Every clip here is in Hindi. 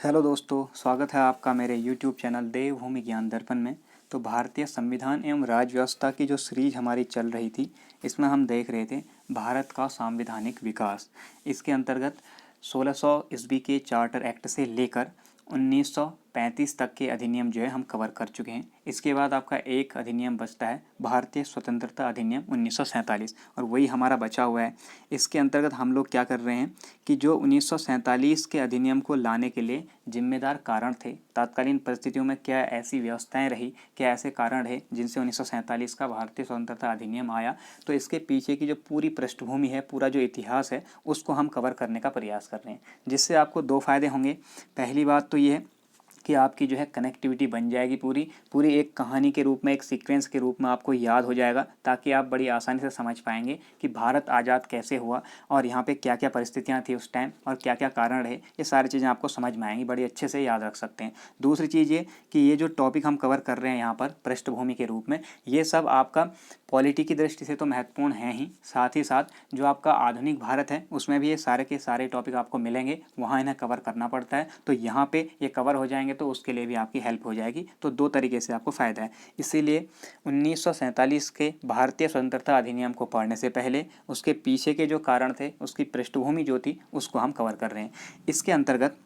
हेलो दोस्तों, स्वागत है आपका मेरे YouTube चैनल देवभूमि ज्ञान दर्पण में। तो भारतीय संविधान एवं राज्य व्यवस्था की जो सीरीज हमारी चल रही थी, इसमें हम देख रहे थे भारत का सांविधानिक विकास। इसके अंतर्गत 1600 ईस्वी के चार्टर एक्ट से लेकर 1935 तक के अधिनियम जो है हम कवर कर चुके हैं। इसके बाद आपका एक अधिनियम बचता है, भारतीय स्वतंत्रता अधिनियम 1947, और वही हमारा बचा हुआ है। इसके अंतर्गत हम लोग क्या कर रहे हैं कि जो 1947 के अधिनियम को लाने के लिए जिम्मेदार कारण थे, तत्कालीन परिस्थितियों में क्या ऐसी व्यवस्थाएं रही, क्या ऐसे कारण रहे जिनसे 1947 का भारतीय स्वतंत्रता अधिनियम आया। तो इसके पीछे की जो पूरी पृष्ठभूमि है, पूरा जो इतिहास है, उसको हम कवर करने का प्रयास कर रहे हैं, जिससे आपको दो फायदे होंगे। पहली बात तो ये है कि आपकी जो है कनेक्टिविटी बन जाएगी, पूरी पूरी एक कहानी के रूप में, एक सीक्वेंस के रूप में आपको याद हो जाएगा, ताकि आप बड़ी आसानी से समझ पाएंगे कि भारत आज़ाद कैसे हुआ और यहाँ पे क्या क्या परिस्थितियाँ थी उस टाइम और क्या क्या कारण रहे। ये सारी चीज़ें आपको समझ में आएंगी, बड़ी अच्छे से याद रख सकते हैं। दूसरी चीज़ ये कि ये जो टॉपिक हम कवर कर रहे हैं यहाँ पर पृष्ठभूमि के रूप में, ये सब आपका पॉलिटी की दृष्टि से तो महत्वपूर्ण है ही, साथ ही साथ जो आपका आधुनिक भारत है उसमें भी ये सारे के सारे टॉपिक आपको मिलेंगे, वहाँ इन्हें कवर करना पड़ता है। तो यहाँ पे ये कवर हो जाएंगे तो उसके लिए भी आपकी हेल्प हो जाएगी। तो दो तरीके से आपको फ़ायदा है। इसीलिए 1947 के भारतीय स्वतंत्रता अधिनियम को पढ़ने से पहले उसके पीछे के जो कारण थे, उसकी पृष्ठभूमि जो थी, उसको हम कवर कर रहे हैं। इसके अंतर्गत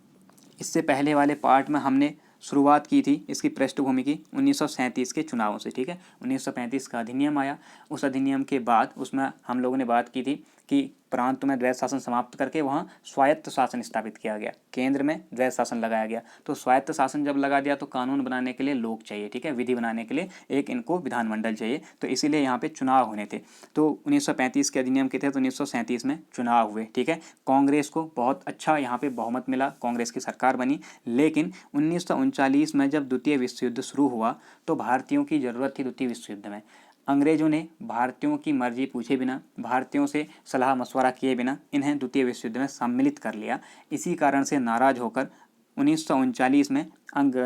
इससे पहले वाले पार्ट में हमने शुरुआत की थी इसकी पृष्ठभूमि की 1937 के चुनावों से। ठीक है, 1935 का अधिनियम आया। उस अधिनियम के बाद उसमें हम लोगों ने बात की थी कि प्रांत में द्वैध शासन समाप्त करके वहाँ स्वायत्त शासन स्थापित किया गया, केंद्र में द्वैध शासन लगाया गया। तो स्वायत्त शासन जब लगा दिया तो कानून बनाने के लिए लोग चाहिए, ठीक है, विधि बनाने के लिए एक इनको विधानमंडल चाहिए। तो इसीलिए यहाँ पे चुनाव होने थे। तो 1935 के अधिनियम के तहत 1937 में चुनाव हुए। ठीक है, कांग्रेस को बहुत अच्छा यहाँ पे बहुमत मिला, कांग्रेस की सरकार बनी। लेकिन 1939 में जब द्वितीय विश्व युद्ध शुरू हुआ तो भारतीयों की ज़रूरत थी द्वितीय विश्व युद्ध में। अंग्रेजों ने भारतीयों की मर्जी पूछे बिना, भारतीयों से सलाह मशवरा किए बिना इन्हें द्वितीय विश्व युद्ध में सम्मिलित कर लिया। इसी कारण से नाराज होकर 1939 में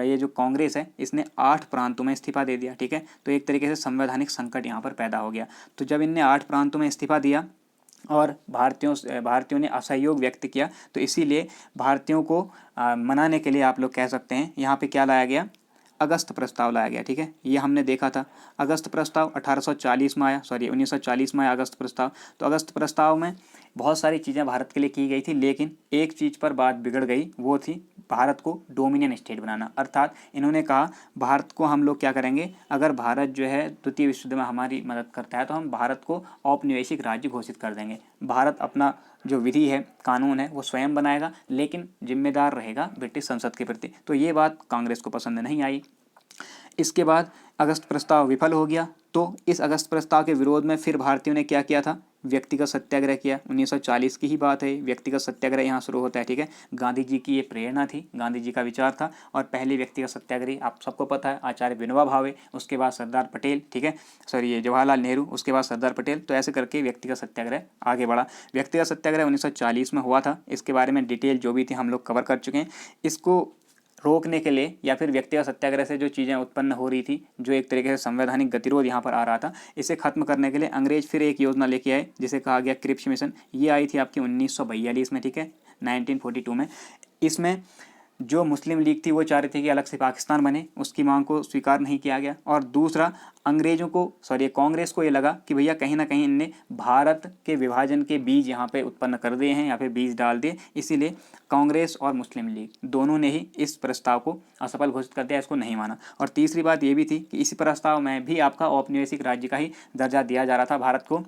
ये जो कांग्रेस है इसने 8 प्रांतों में इस्तीफा दे दिया। ठीक है, तो एक तरीके से संवैधानिक संकट यहाँ पर पैदा हो गया। तो जब इनने 8 प्रांतों में इस्तीफा दिया और भारतीयों ने असहयोग व्यक्त किया, तो इसीलिए भारतीयों को मनाने के लिए आप लोग कह सकते हैं यहाँ पे क्या लाया गया, अगस्त प्रस्ताव लाया गया। ठीक है, ये हमने देखा था। अगस्त प्रस्ताव 1840 में आया, 1940 में आया अगस्त प्रस्ताव। तो अगस्त प्रस्ताव में बहुत सारी चीज़ें भारत के लिए की गई थी, लेकिन एक चीज़ पर बात बिगड़ गई, वो थी भारत को डोमिनियन स्टेट बनाना। अर्थात इन्होंने कहा भारत को हम लोग क्या करेंगे, अगर भारत जो है द्वितीय विश्व युद्ध में हमारी मदद करता है तो हम भारत को औपनिवेशिक राज्य घोषित कर देंगे। भारत अपना जो विधि है, कानून है, वो स्वयं बनाएगा, लेकिन जिम्मेदार रहेगा ब्रिटिश संसद के प्रति। तो ये बात कांग्रेस को पसंद नहीं आई। इसके बाद अगस्त प्रस्ताव विफल हो गया। तो इस अगस्त प्रस्ताव के विरोध में फिर भारतीयों ने क्या किया था, व्यक्तिगत सत्याग्रह किया। 1940 की ही बात है, व्यक्तिगत सत्याग्रह यहाँ शुरू होता है। ठीक है, गांधी जी की ये प्रेरणा थी, गांधी जी का विचार था। और पहले व्यक्तिगत सत्याग्रही आप सबको पता है, आचार्य विनोबा भावे, उसके बाद सरदार पटेल, ठीक है, सॉरी ये जवाहरलाल नेहरू, उसके बाद सरदार पटेल। तो ऐसे करके व्यक्तिगत सत्याग्रह आगे बढ़ा। व्यक्तिगत सत्याग्रह 1940 में हुआ था। इसके बारे में डिटेल जो भी थी हम लोग कवर कर चुके हैं। इसको रोकने के लिए या फिर व्यक्तिगत सत्याग्रह से जो चीज़ें उत्पन्न हो रही थी, जो एक तरीके से संवैधानिक गतिरोध यहाँ पर आ रहा था, इसे खत्म करने के लिए अंग्रेज फिर एक योजना लेके आए जिसे कहा गया क्रिप्स मिशन। ये आई थी आपकी 1942 में। ठीक है, 1942 में। इसमें जो मुस्लिम लीग थी वो चाह रही थी कि अलग से पाकिस्तान बने, उसकी मांग को स्वीकार नहीं किया गया। और दूसरा, अंग्रेजों को कांग्रेस को ये लगा कि भैया कहीं ना कहीं इनने भारत के विभाजन के बीज यहाँ पे उत्पन्न कर दिए हैं या फिर बीज डाल दिए। इसीलिए कांग्रेस और मुस्लिम लीग दोनों ने ही इस प्रस्ताव को असफल घोषित कर दिया, इसको नहीं माना। और तीसरी बात ये भी थी कि इस प्रस्ताव में भी आपका औपनिवेशिक राज्य का ही दर्जा दिया जा रहा था भारत को,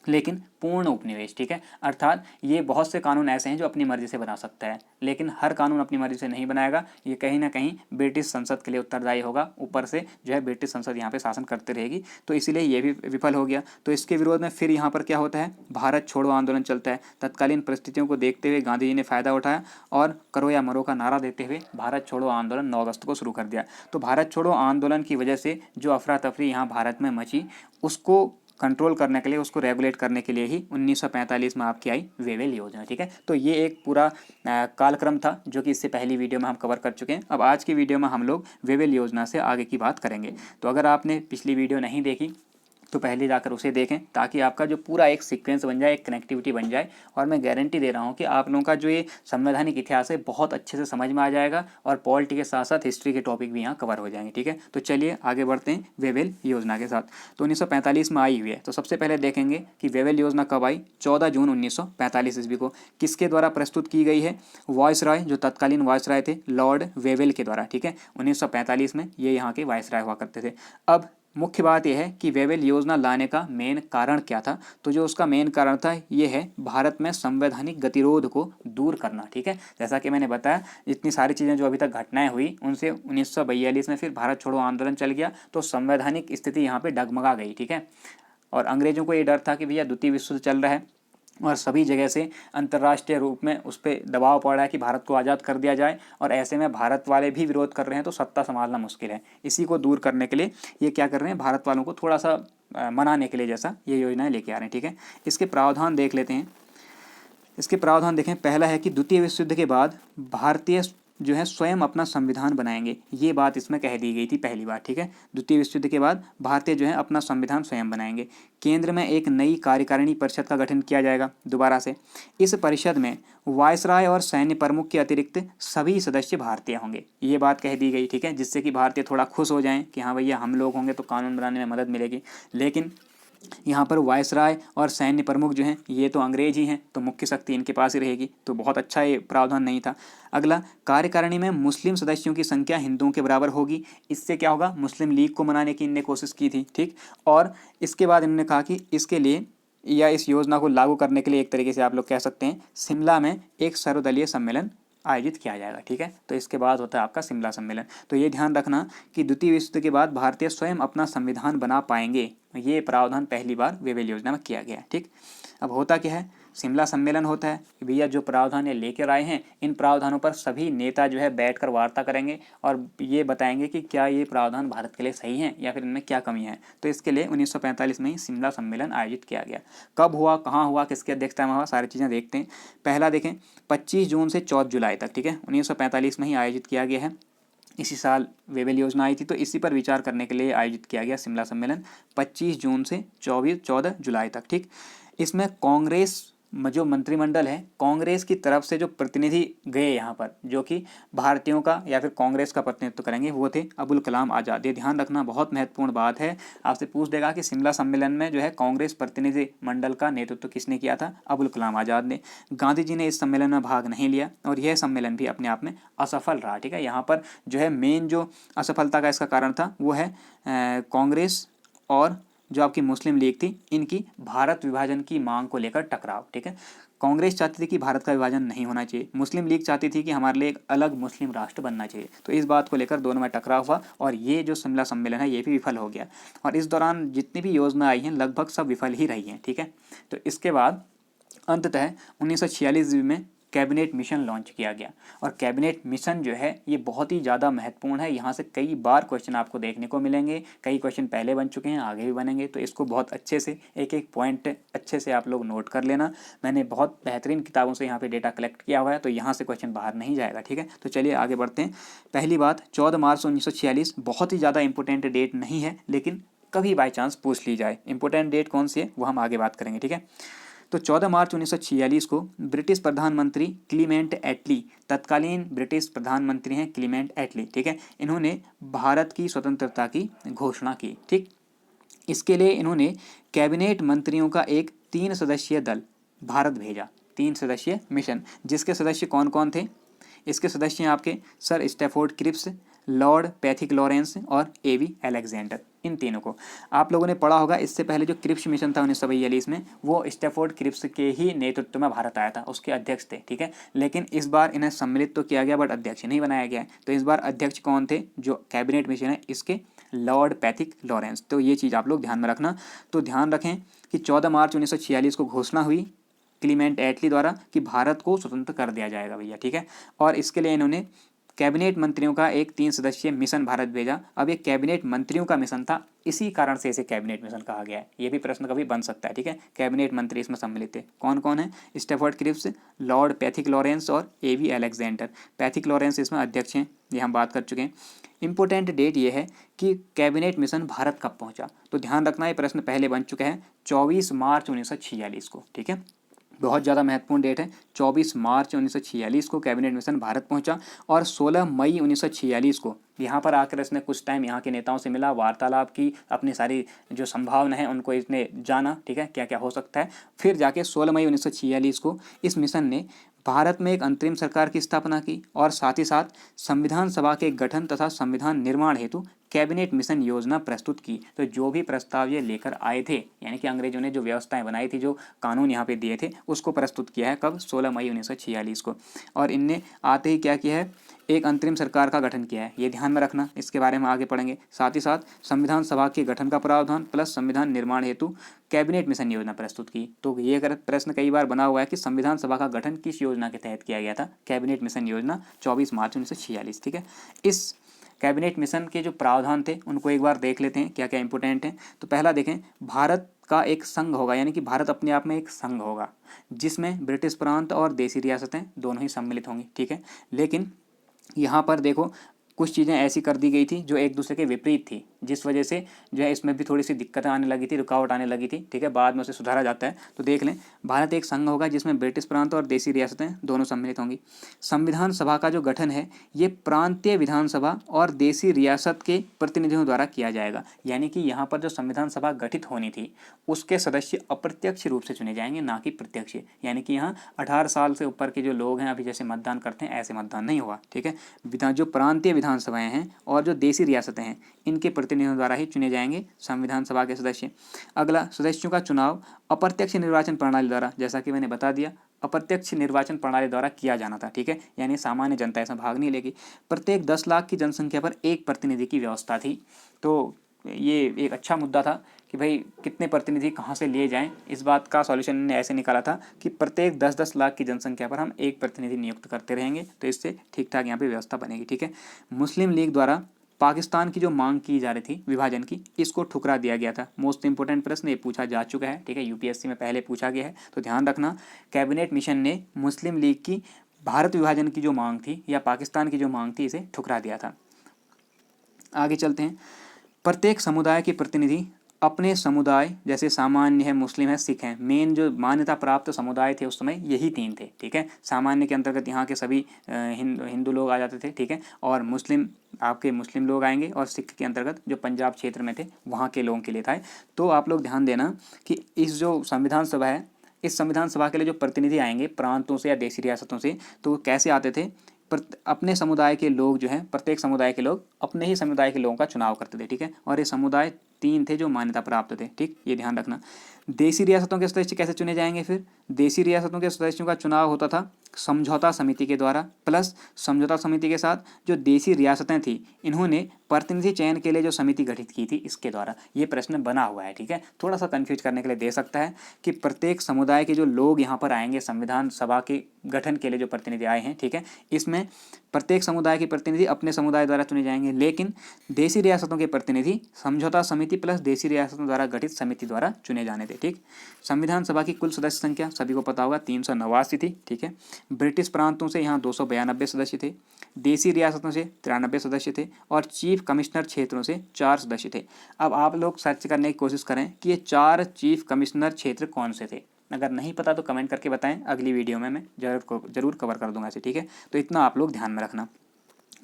लेकिन पूर्ण उपनिवेश। ठीक है, अर्थात ये बहुत से कानून ऐसे हैं जो अपनी मर्जी से बना सकता है, लेकिन हर कानून अपनी मर्जी से नहीं बनाएगा। ये कहीं ना कहीं ब्रिटिश संसद के लिए उत्तरदायी होगा, ऊपर से जो है ब्रिटिश संसद यहाँ पे शासन करती रहेगी। तो इसीलिए ये भी विफल हो गया। तो इसके विरोध में फिर यहाँ पर क्या होता है, भारत छोड़ो आंदोलन चलता है। तत्कालीन परिस्थितियों को देखते हुए गांधी जी ने फ़ायदा उठाया और करो या मरो का नारा देते हुए भारत छोड़ो आंदोलन 9 अगस्त को शुरू कर दिया। तो भारत छोड़ो आंदोलन की वजह से जो अफरा तफरी यहाँ भारत में मची, उसको कंट्रोल करने के लिए, उसको रेगुलेट करने के लिए ही 1945 में आपकी आई वेवेल योजना। ठीक है, तो ये एक पूरा कालक्रम था जो कि इससे पहली वीडियो में हम कवर कर चुके हैं। अब आज की वीडियो में हम लोग वेवेल योजना से आगे की बात करेंगे। तो अगर आपने पिछली वीडियो नहीं देखी तो पहले जाकर उसे देखें ताकि आपका जो पूरा एक सीक्वेंस बन जाए, एक कनेक्टिविटी बन जाए। और मैं गारंटी दे रहा हूँ कि आप लोगों का जो ये संवैधानिक इतिहास है बहुत अच्छे से समझ में आ जाएगा और पॉलिटी के साथ साथ हिस्ट्री के टॉपिक भी यहाँ कवर हो जाएंगे। ठीक है, तो चलिए आगे बढ़ते हैं वेवेल योजना के साथ। तो 1945 में आई हुई है। तो सबसे पहले देखेंगे कि वेवेल योजना कब आई। 14 जून 1945 ईस्वी को। किसके द्वारा प्रस्तुत की गई है? वायसराय, जो तत्कालीन वायसराय थे लॉर्ड वेवेल के द्वारा। ठीक है, 1945 में ये यहाँ के वायसराय हुआ करते थे। अब मुख्य बात यह है कि वेवेल योजना लाने का मेन कारण क्या था। तो जो उसका मेन कारण था ये है भारत में संवैधानिक गतिरोध को दूर करना। ठीक है, जैसा कि मैंने बताया इतनी सारी चीज़ें जो अभी तक घटनाएं हुई उनसे 1942 में फिर भारत छोड़ो आंदोलन चल गया तो संवैधानिक स्थिति यहाँ पे डगमगा गई। ठीक है, और अंग्रेजों को ये डर था कि भैया द्वितीय विश्व युद्ध चल रहा है और सभी जगह से अंतर्राष्ट्रीय रूप में उस पर दबाव पड़ रहा है कि भारत को आज़ाद कर दिया जाए, और ऐसे में भारत वाले भी विरोध कर रहे हैं तो सत्ता संभालना मुश्किल है। इसी को दूर करने के लिए ये क्या कर रहे हैं, भारत वालों को थोड़ा सा मनाने के लिए जैसा ये योजनाएं लेके आ रहे हैं। ठीक है, इसके प्रावधान देख लेते हैं। इसके प्रावधान देखें। पहला है कि द्वितीय विश्व युद्ध के बाद भारतीय जो है स्वयं अपना संविधान बनाएंगे। ये बात इसमें कह दी गई थी पहली बार। ठीक है, द्वितीय विश्व युद्ध के बाद भारतीय जो है अपना संविधान स्वयं बनाएंगे। केंद्र में एक नई कार्यकारिणी परिषद का गठन किया जाएगा दोबारा से। इस परिषद में वायसराय और सैन्य प्रमुख के अतिरिक्त सभी सदस्य भारतीय होंगे। ये बात कह दी गई। ठीक है, जिससे कि भारतीय थोड़ा खुश हो जाएं कि हाँ भैया हम लोग होंगे तो कानून बनाने में मदद मिलेगी। लेकिन यहाँ पर वायसराय और सैन्य प्रमुख जो हैं ये तो अंग्रेज ही हैं, तो मुख्य शक्ति इनके पास ही रहेगी। तो बहुत अच्छा ये प्रावधान नहीं था। अगला, कार्यकारिणी में मुस्लिम सदस्यों की संख्या हिंदुओं के बराबर होगी। इससे क्या होगा, मुस्लिम लीग को मनाने की इनने कोशिश की थी। ठीक, और इसके बाद इन्होंने कहा कि इसके लिए या इस योजना को लागू करने के लिए एक तरीके से आप लोग कह सकते हैं शिमला में एक सर्वदलीय सम्मेलन आयोजित किया जाएगा। ठीक है, तो इसके बाद होता है आपका शिमला सम्मेलन। तो ये ध्यान रखना कि द्वितीय विश्व युद्ध के बाद भारतीय स्वयं अपना संविधान बना पाएंगे। ये प्रावधान पहली बार वेवेल योजना में किया गया है। ठीक, अब होता क्या है, शिमला सम्मेलन होता है कि भैया जो प्रावधान ये लेकर आए हैं इन प्रावधानों पर सभी नेता जो है बैठकर वार्ता करेंगे और ये बताएंगे कि क्या ये प्रावधान भारत के लिए सही हैं या फिर इनमें क्या कमी है। तो इसके लिए 1945 में ही शिमला सम्मेलन आयोजित किया गया। कब हुआ, कहाँ हुआ, किसकी अध्यक्षता में हुआ, सारी चीज़ें देखते हैं। पहला देखें 25 जून से 14 जुलाई तक। ठीक है, 1945 में ही आयोजित किया गया है। इसी साल वेवेल योजना आई थी तो इसी पर विचार करने के लिए आयोजित किया गया शिमला सम्मेलन 25 जून से 14 जुलाई तक। ठीक, इसमें कांग्रेस जो मंत्रिमंडल है कांग्रेस की तरफ से जो प्रतिनिधि गए यहाँ पर, जो कि भारतीयों का या फिर कांग्रेस का प्रतिनिधित्व करेंगे, वो थे अबुल कलाम आज़ाद। ये ध्यान रखना, बहुत महत्वपूर्ण बात है। आपसे पूछ देगा कि शिमला सम्मेलन में जो है कांग्रेस प्रतिनिधि मंडल का नेतृत्व किसने किया था? अबुल कलाम आज़ाद ने। गांधी जी ने इस सम्मेलन में भाग नहीं लिया और यह सम्मेलन भी अपने आप में असफल रहा। ठीक है, यहाँ पर जो है मेन जो असफलता का इसका कारण था वो है कांग्रेस और जो आपकी मुस्लिम लीग थी इनकी भारत विभाजन की मांग को लेकर टकराव। ठीक है, कांग्रेस चाहती थी कि भारत का विभाजन नहीं होना चाहिए, मुस्लिम लीग चाहती थी कि हमारे लिए एक अलग मुस्लिम राष्ट्र बनना चाहिए। तो इस बात को लेकर दोनों में टकराव हुआ और ये जो शिमला सम्मेलन है ये भी विफल हो गया। और इस दौरान जितनी भी योजना आई हैं लगभग सब विफल ही रही हैं। ठीक है, तो इसके बाद अंततः 1946 में कैबिनेट मिशन लॉन्च किया गया। और कैबिनेट मिशन जो है ये बहुत ही ज़्यादा महत्वपूर्ण है। यहाँ से कई बार क्वेश्चन आपको देखने को मिलेंगे, कई क्वेश्चन पहले बन चुके हैं, आगे भी बनेंगे। तो इसको बहुत अच्छे से एक एक पॉइंट अच्छे से आप लोग नोट कर लेना। मैंने बहुत बेहतरीन किताबों से यहाँ पे डेटा कलेक्ट किया हुआ है तो यहाँ से क्वेश्चन बाहर नहीं जाएगा। ठीक है, तो चलिए आगे बढ़ते हैं। पहली बात 14 मार्च 1946 बहुत ही ज़्यादा इंपॉर्टेंट डेट नहीं है, लेकिन कभी बाई चांस पूछ ली जाए। इंपॉर्टेंट डेट कौन सी है वो हम आगे बात करेंगे। ठीक है, तो 14 मार्च 1946 को ब्रिटिश प्रधानमंत्री क्लीमेंट एटली, तत्कालीन ब्रिटिश प्रधानमंत्री हैं क्लीमेंट एटली। ठीक है, इन्होंने भारत की स्वतंत्रता की घोषणा की। ठीक, इसके लिए इन्होंने कैबिनेट मंत्रियों का एक 3 सदस्यीय दल भारत भेजा। 3 सदस्यीय मिशन, जिसके सदस्य कौन कौन थे? इसके सदस्य हैं आपके sir Stafford Cripps, Lord Pethick Lawrence और एवी अलेक्जेंडर। इन तीनों को आप लोगों ने पढ़ा होगा। इससे पहले जो क्रिप्स मिशन था 1942 में वो स्टैफोर्ड क्रिप्स के ही नेतृत्व में भारत आया था, उसके अध्यक्ष थे। ठीक है, लेकिन इस बार इन्हें सम्मिलित तो किया गया बट अध्यक्ष नहीं बनाया गया है। तो इस बार अध्यक्ष कौन थे? जो कैबिनेट मिशन है इसके लॉर्ड पैथिक लॉरेंस। तो ये चीज़ आप लोग ध्यान में रखना। तो ध्यान रखें कि 14 मार्च 1946 को घोषणा हुई क्लीमेंट एटली द्वारा कि भारत को स्वतंत्र कर दिया जाएगा भैया। ठीक है, और इसके लिए इन्होंने कैबिनेट मंत्रियों का एक 3 सदस्यीय मिशन भारत भेजा। अब ये कैबिनेट मंत्रियों का मिशन था, इसी कारण से इसे कैबिनेट मिशन कहा गया है। ये भी प्रश्न कभी बन सकता है, ठीक है। कैबिनेट मंत्री इसमें सम्मिलित थे, कौन कौन है? Stafford Cripps, Lord Pethick Lawrence और एवी अलेक्जेंडर। पैथिक लॉरेंस इसमें अध्यक्ष हैं, ये हम बात कर चुके हैं। इंपॉर्टेंट डेट ये है कि कैबिनेट मिशन भारत कब पहुंचा, तो ध्यान रखना ये प्रश्न पहले बन चुका है 24 मार्च 1946 को, ठीक है। बहुत ज़्यादा महत्वपूर्ण डेट है। 24 मार्च 1946 को कैबिनेट मिशन भारत पहुंचा और 16 मई 1946 को यहाँ पर आकर इसने कुछ टाइम यहाँ के नेताओं से मिला, वार्तालाप की, अपनी सारी जो संभावना है उनको इसने जाना, ठीक है, क्या क्या हो सकता है। फिर जाके 16 मई 1946 को इस मिशन ने भारत में एक अंतरिम सरकार की स्थापना की और साथ ही साथ संविधान सभा के गठन तथा संविधान निर्माण हेतु कैबिनेट मिशन योजना प्रस्तुत की। तो जो भी प्रस्ताव ये लेकर आए थे, यानी कि अंग्रेजों ने जो व्यवस्थाएं बनाई थी, जो कानून यहाँ पे दिए थे, उसको प्रस्तुत किया है कब? 16 मई 1946 को। और इनने आते ही क्या किया है? एक अंतरिम सरकार का गठन किया है, ये ध्यान में रखना, इसके बारे में आगे पढ़ेंगे। साथ ही साथ संविधान सभा के गठन का प्रावधान प्लस संविधान निर्माण हेतु कैबिनेट मिशन योजना प्रस्तुत की। तो ये अगर प्रश्न कई बार बना हुआ है कि संविधान सभा का गठन किस योजना के तहत किया गया था? कैबिनेट मिशन योजना 24 मार्च 1946, ठीक है। इस कैबिनेट मिशन के जो प्रावधान थे उनको एक बार देख लेते हैं, क्या क्या इंपॉर्टेंट हैं। तो पहला देखें, भारत का एक संघ होगा, यानी कि भारत अपने आप में एक संघ होगा जिसमें ब्रिटिश प्रांत और देसी रियासतें दोनों ही सम्मिलित होंगी, ठीक है। लेकिन यहाँ पर देखो कुछ चीज़ें ऐसी कर दी गई थी जो एक दूसरे के विपरीत थी, जिस वजह से जो है इसमें भी थोड़ी सी दिक्कतें आने लगी थी, रुकावट आने लगी थी, ठीक है। बाद में उसे सुधारा जाता है। तो देख लें, भारत एक संघ होगा जिसमें ब्रिटिश प्रांत और देसी रियासतें दोनों सम्मिलित होंगी। संविधान सभा का जो गठन है ये प्रांतीय विधानसभा और देसी रियासत के प्रतिनिधियों द्वारा किया जाएगा, यानी कि यहाँ पर जो संविधान सभा गठित होनी थी उसके सदस्य अप्रत्यक्ष रूप से चुने जाएंगे, ना कि प्रत्यक्ष। यानी कि यहाँ 18 साल से ऊपर के जो लोग हैं अभी जैसे मतदान करते हैं, ऐसे मतदान नहीं होगा, ठीक है। जो प्रांतीय विधानसभाएं हैं और जो देसी रियासतें हैं इनके प्रतिनिधियों द्वारा ही चुने जाएंगे संविधान सभा के सदस्य। अगला, सदस्यों का चुनाव अप्रत्यक्ष निर्वाचन प्रणाली द्वारा, जैसा कि मैंने बता दिया, अप्रत्यक्ष निर्वाचन प्रणाली द्वारा किया जाना था, ठीक है। यानी सामान्य जनता इसमें भाग नहीं लेगी। प्रत्येक 10 लाख की जनसंख्या पर एक प्रतिनिधि की व्यवस्था थी। तो ये एक अच्छा मुद्दा था कि भाई कितने प्रतिनिधि कहाँ से लिए जाएं। इस बात का सॉल्यूशन ने ऐसे निकाला था कि प्रत्येक 10-10 लाख की जनसंख्या पर हम एक प्रतिनिधि नियुक्त करते रहेंगे, तो इससे ठीक ठाक यहाँ पे व्यवस्था बनेगी, ठीक है। मुस्लिम लीग द्वारा पाकिस्तान की जो मांग की जा रही थी विभाजन की, इसको ठुकरा दिया गया था। मोस्ट इंपोर्टेंट प्रश्न ये पूछा जा चुका है, ठीक है, यूपीएससी में पहले पूछा गया है, तो ध्यान रखना। कैबिनेट मिशन ने मुस्लिम लीग की भारत विभाजन की जो मांग थी या पाकिस्तान की जो मांग थी इसे ठुकरा दिया था। आगे चलते हैं। प्रत्येक समुदाय के प्रतिनिधि अपने समुदाय, जैसे सामान्य है, मुस्लिम है, सिख हैं, मेन जो मान्यता प्राप्त समुदाय थे उस समय यही 3 थे, ठीक है। सामान्य के अंतर्गत यहाँ के सभी हिंदू लोग आ जाते थे, ठीक है। और मुस्लिम, आपके मुस्लिम लोग आएंगे, और सिख के अंतर्गत जो पंजाब क्षेत्र में थे वहाँ के लोगों के लिए था। तो आप लोग ध्यान देना कि इस जो संविधान सभा है, इस संविधान सभा के लिए जो प्रतिनिधि आएंगे प्रांतों से या देसी रियासतों से, तो वो कैसे आते थे? अपने समुदाय के लोग जो हैं, प्रत्येक समुदाय के लोग अपने ही समुदाय के लोगों का चुनाव करते थे, ठीक है। और ये समुदाय 3 थे जो मान्यता प्राप्त थे, ठीक, ये ध्यान रखना। देसी रियासतों के सदस्य कैसे चुने जाएंगे? फिर देसी रियासतों के सदस्यों का चुनाव होता था समझौता समिति के द्वारा, प्लस समझौता समिति के साथ जो देसी रियासतें थी इन्होंने प्रतिनिधि चयन के लिए जो समिति गठित की थी इसके द्वारा। ये प्रश्न बना हुआ है, ठीक है, थोड़ा सा कंफ्यूज करने के लिए दे सकता है कि प्रत्येक समुदाय के जो लोग यहाँ पर आएंगे संविधान सभा के गठन के लिए जो प्रतिनिधि आए हैं, ठीक है, इसमें प्रत्येक समुदाय के प्रतिनिधि अपने समुदाय द्वारा चुने जाएंगे, लेकिन देसी रियासतों के प्रतिनिधि समझौता समिति प्लस देसी रियासतों द्वारा गठित समिति द्वारा चुने जाने थे, ठीक। संविधान सभा की कुल सदस्य संख्या सभी को पता होगा 389 थी, ठीक है। ब्रिटिश प्रांतों से यहाँ 292 सदस्य थे, देसी रियासतों से 93 सदस्य थे और चीफ कमिश्नर क्षेत्रों से 4 सदस्य थे। अब आप लोग सर्च करने की कोशिश करें कि ये 4 चीफ कमिश्नर क्षेत्र कौन से थे। अगर नहीं पता तो कमेंट करके बताएं, अगली वीडियो में मैं जरूर कवर कर दूंगा इसे, ठीक है। तो इतना आप लोग ध्यान में रखना।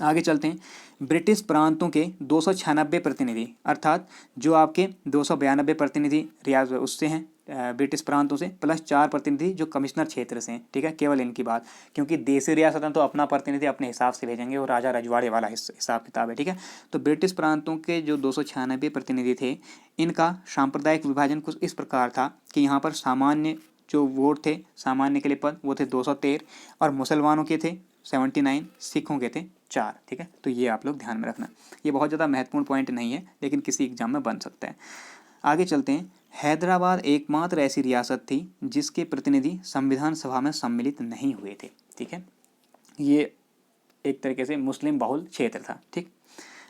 आगे चलते हैं। ब्रिटिश प्रांतों के 296 प्रतिनिधि, अर्थात जो आपके 292 प्रतिनिधि रियाज उससे हैं ब्रिटिश प्रांतों से, प्लस 4 प्रतिनिधि जो कमिश्नर क्षेत्र से हैं, ठीक है, केवल इनकी बात, क्योंकि देसी रियासतें तो अपना प्रतिनिधि अपने हिसाब से भेजेंगे और राजा रजवाड़े वाला हिसाब किताब है, ठीक है। तो ब्रिटिश प्रांतों के जो 296 प्रतिनिधि थे इनका सांप्रदायिक विभाजन कुछ इस प्रकार था कि यहाँ पर सामान्य जो वोट थे, सामान्य के लिए पद वो थे 213 और मुसलमानों के थे 79, सिखों के थे 4, ठीक है। तो ये आप लोग ध्यान में रखना। ये बहुत ज़्यादा महत्वपूर्ण पॉइंट नहीं है लेकिन किसी एग्जाम में बन सकता है। आगे चलते हैं। हैदराबाद एकमात्र ऐसी रियासत थी जिसके प्रतिनिधि संविधान सभा में सम्मिलित नहीं हुए थे, ठीक है। ये एक तरीके से मुस्लिम बहुल क्षेत्र था। ठीक,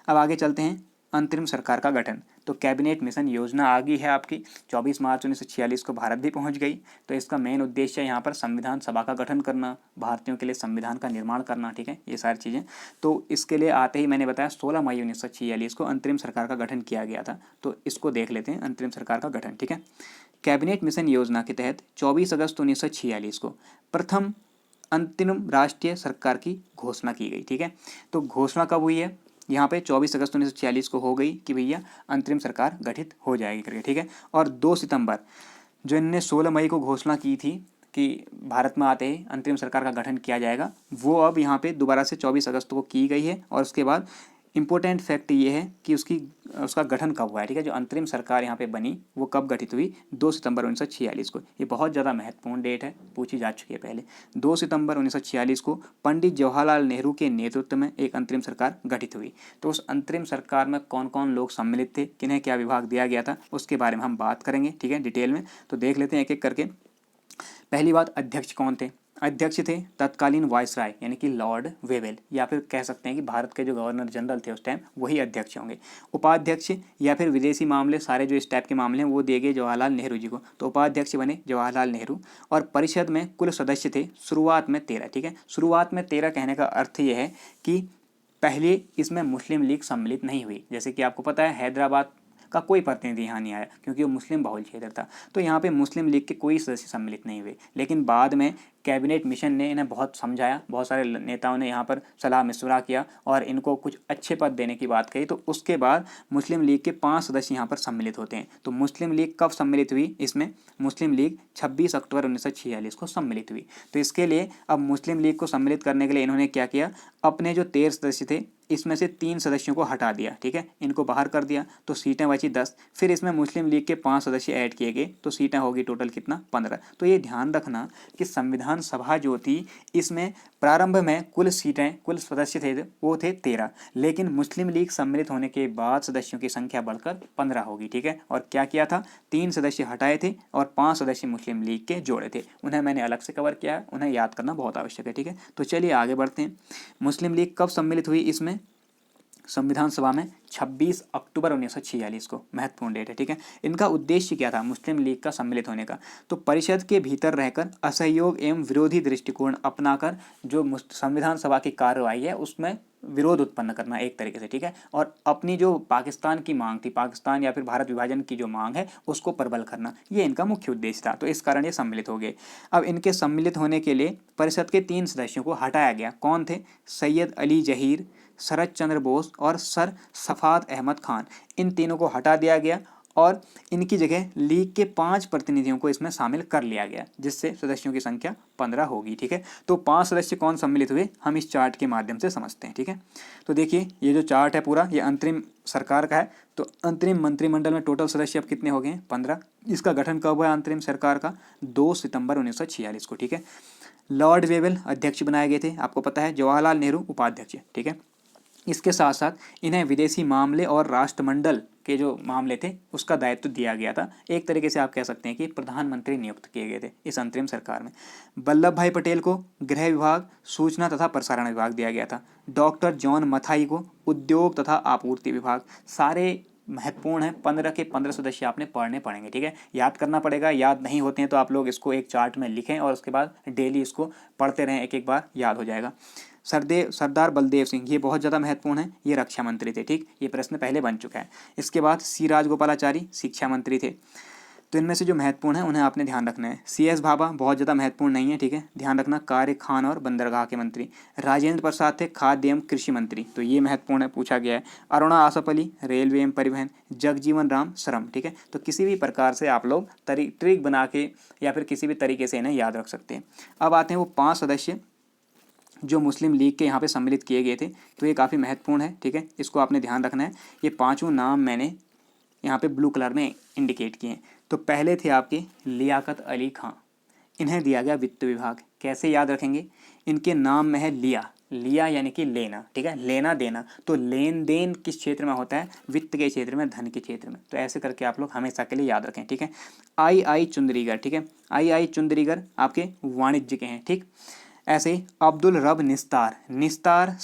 अब आगे चलते हैं। अंतरिम सरकार का गठन, तो कैबिनेट मिशन योजना आ गई है आपकी 24 मार्च 1946 को भारत भी पहुंच गई। तो इसका मेन उद्देश्य यहाँ पर संविधान सभा का गठन करना, भारतीयों के लिए संविधान का निर्माण करना। ठीक है, ये सारी चीज़ें। तो इसके लिए आते ही मैंने बताया 16 मई 1946 को अंतरिम सरकार का गठन किया गया था। तो इसको देख लेते हैं, अंतरिम सरकार का गठन। ठीक है, कैबिनेट मिशन योजना के तहत 24 अगस्त 1946 को प्रथम अंतरिम राष्ट्रीय सरकार की घोषणा की गई। ठीक है, तो घोषणा कब हुई है यहाँ पे 24 अगस्त 1946 को हो गई कि भैया अंतरिम सरकार गठित हो जाएगी करके। ठीक है, और 2 सितंबर जो इनने 16 मई को घोषणा की थी कि भारत में आते ही अंतरिम सरकार का गठन किया जाएगा, वो अब यहाँ पे दोबारा से 24 अगस्त को की गई है। और उसके बाद इम्पोर्टेंट फैक्ट ये है कि उसका गठन कब हुआ है। ठीक है, जो अंतरिम सरकार यहाँ पे बनी वो कब गठित हुई, 2 सितंबर 1946 को। ये बहुत ज़्यादा महत्वपूर्ण डेट है, पूछी जा चुकी है पहले। 2 सितंबर 1946 को पंडित जवाहरलाल नेहरू के नेतृत्व में एक अंतरिम सरकार गठित हुई। तो उस अंतरिम सरकार में कौन कौन लोग सम्मिलित थे, किन्हें क्या विभाग दिया गया था, उसके बारे में हम बात करेंगे। ठीक है, डिटेल में। तो देख लेते हैं एक एक करके। पहली बात, अध्यक्ष कौन थे। अध्यक्ष थे तत्कालीन वायसराय यानी कि लॉर्ड वेवेल, या फिर कह सकते हैं कि भारत के जो गवर्नर जनरल थे उस टाइम वही अध्यक्ष होंगे। उपाध्यक्ष या फिर विदेशी मामले, सारे जो इस टाइप के मामले हैं वो दिए गए जवाहरलाल नेहरू जी को, तो उपाध्यक्ष बने जवाहरलाल नेहरू। और परिषद में कुल सदस्य थे शुरुआत में 13। ठीक है, शुरुआत में 13 कहने का अर्थ ये है कि पहले इसमें मुस्लिम लीग सम्मिलित नहीं हुई। जैसे कि आपको पता है हैदराबाद का कोई प्रतिनिधि यहाँ नहीं आया क्योंकि वो मुस्लिम बहुल क्षेत्र था। तो यहाँ पे मुस्लिम लीग के कोई सदस्य सम्मिलित नहीं हुए। लेकिन बाद में कैबिनेट मिशन ने इन्हें बहुत समझाया, बहुत सारे नेताओं ने यहाँ पर सलाह मशवरा किया और इनको कुछ अच्छे पद देने की बात कही। तो उसके बाद मुस्लिम लीग के 5 सदस्य यहाँ पर सम्मिलित होते हैं। तो मुस्लिम लीग कब सम्मिलित हुई इसमें, मुस्लिम लीग 26 अक्टूबर 1946 को सम्मिलित हुई। तो इसके लिए अब मुस्लिम लीग को सम्मिलित करने के लिए इन्होंने क्या किया, अपने जो 13 सदस्य थे इसमें से 3 सदस्यों को हटा दिया। ठीक है, इनको बाहर कर दिया तो सीटें बची 10। फिर इसमें मुस्लिम लीग के 5 सदस्य ऐड किए गए तो सीटें होगी टोटल कितना, 15। तो ये ध्यान रखना कि संविधान सभा जो थी इसमें प्रारंभ में कुल सीटें, कुल सदस्य थे वो थे 13, लेकिन मुस्लिम लीग सम्मिलित होने के बाद सदस्यों की संख्या बढ़कर 15 होगी। ठीक है, और क्या किया था, 3 सदस्य हटाए थे और 5 सदस्य मुस्लिम लीग के जोड़े थे। उन्हें मैंने अलग से कवर किया है, उन्हें याद करना बहुत आवश्यक है। ठीक है, तो चलिए आगे बढ़ते हैं। मुस्लिम लीग कब सम्मिलित हुई इसमें, संविधान सभा में 26 अक्टूबर 1946 को, महत्वपूर्ण डेट है। ठीक है, इनका उद्देश्य क्या था मुस्लिम लीग का सम्मिलित होने का, तो परिषद के भीतर रहकर असहयोग एवं विरोधी दृष्टिकोण अपनाकर जो संविधान सभा की कार्यवाही है उसमें विरोध उत्पन्न करना एक तरीके से। ठीक है, और अपनी जो पाकिस्तान की मांग थी, पाकिस्तान या फिर भारत विभाजन की जो मांग है उसको प्रबल करना, ये इनका मुख्य उद्देश्य था। तो इस कारण ये सम्मिलित हो गए। अब इनके सम्मिलित होने के लिए परिषद के 3 सदस्यों को हटाया गया। कौन थे, सैयद अली जहीर, शरद चंद्र बोस और सर सफ़ात अहमद खान, इन तीनों को हटा दिया गया और इनकी जगह लीग के 5 प्रतिनिधियों को इसमें शामिल कर लिया गया, जिससे सदस्यों की संख्या 15 होगी। ठीक है, तो 5 सदस्य कौन सम्मिलित हुए हम इस चार्ट के माध्यम से समझते हैं। ठीक है, तो देखिए ये जो चार्ट है पूरा ये अंतरिम सरकार का है। तो अंतरिम मंत्रिमंडल में टोटल सदस्य अब कितने हो गए हैं, 15। इसका गठन कब हुआ अंतरिम सरकार का, 2 सितंबर 1946 को। ठीक है, लॉर्ड वेवेल अध्यक्ष बनाए गए थे, आपको पता है, जवाहरलाल नेहरू उपाध्यक्ष। ठीक है, इसके साथ साथ इन्हें विदेशी मामले और राष्ट्रमंडल के जो मामले थे उसका दायित्व दिया गया था। एक तरीके से आप कह सकते हैं कि प्रधानमंत्री नियुक्त किए गए थे इस अंतरिम सरकार में। वल्लभ भाई पटेल को गृह विभाग, सूचना तथा प्रसारण विभाग दिया गया था। डॉक्टर जॉन मथाई को उद्योग तथा आपूर्ति विभाग। सारे महत्वपूर्ण है, 15 के 15 सदस्य आपने पढ़ने पड़ेंगे। ठीक है, याद करना पड़ेगा, याद नहीं होते हैं तो आप लोग इसको एक चार्ट में लिखें और उसके बाद डेली इसको पढ़ते रहें, एक एक बार याद हो जाएगा। सरदार बलदेव सिंह, ये बहुत ज़्यादा महत्वपूर्ण है, ये रक्षा मंत्री थे। ठीक, ये प्रश्न पहले बन चुका है। इसके बाद सी राजगोपालाचारी शिक्षा मंत्री थे। तो इनमें से जो महत्वपूर्ण है उन्हें आपने ध्यान रखना है। CS भाभा बहुत ज़्यादा महत्वपूर्ण नहीं है। ठीक है, ध्यान रखना, कार्य, खान और बंदरगाह के मंत्री। राजेंद्र प्रसाद थे खाद्य एवं कृषि मंत्री, तो ये महत्वपूर्ण है, पूछा गया है। अरुणा आसफ अली रेलवे एवं परिवहन। जगजीवन राम श्रम। ठीक है, तो किसी भी प्रकार से आप लोग ट्रिक बना के या फिर किसी भी तरीके से इन्हें याद रख सकते हैं। अब आते हैं वो 5 सदस्य जो मुस्लिम लीग के यहाँ पे सम्मिलित किए गए थे, तो ये काफ़ी महत्वपूर्ण है। ठीक है, इसको आपने ध्यान रखना है। ये 5 नाम मैंने यहाँ पे ब्लू कलर में इंडिकेट किए हैं। तो पहले थे आपके लियाकत अली खां, इन्हें दिया गया वित्त विभाग। कैसे याद रखेंगे, इनके नाम में है लिया, लिया यानी कि लेना। ठीक है, लेना देना, तो लेन देन किस क्षेत्र में होता है, वित्त के क्षेत्र में, धन के क्षेत्र में। तो ऐसे करके आप लोग हमेशा के लिए याद रखें। ठीक है, आई चुंदरीगर। ठीक है, आई चुंदरीगर आपके वाणिज्य के हैं। ठीक, ऐसे ही अब्दुल रब निस्तार, निस्तार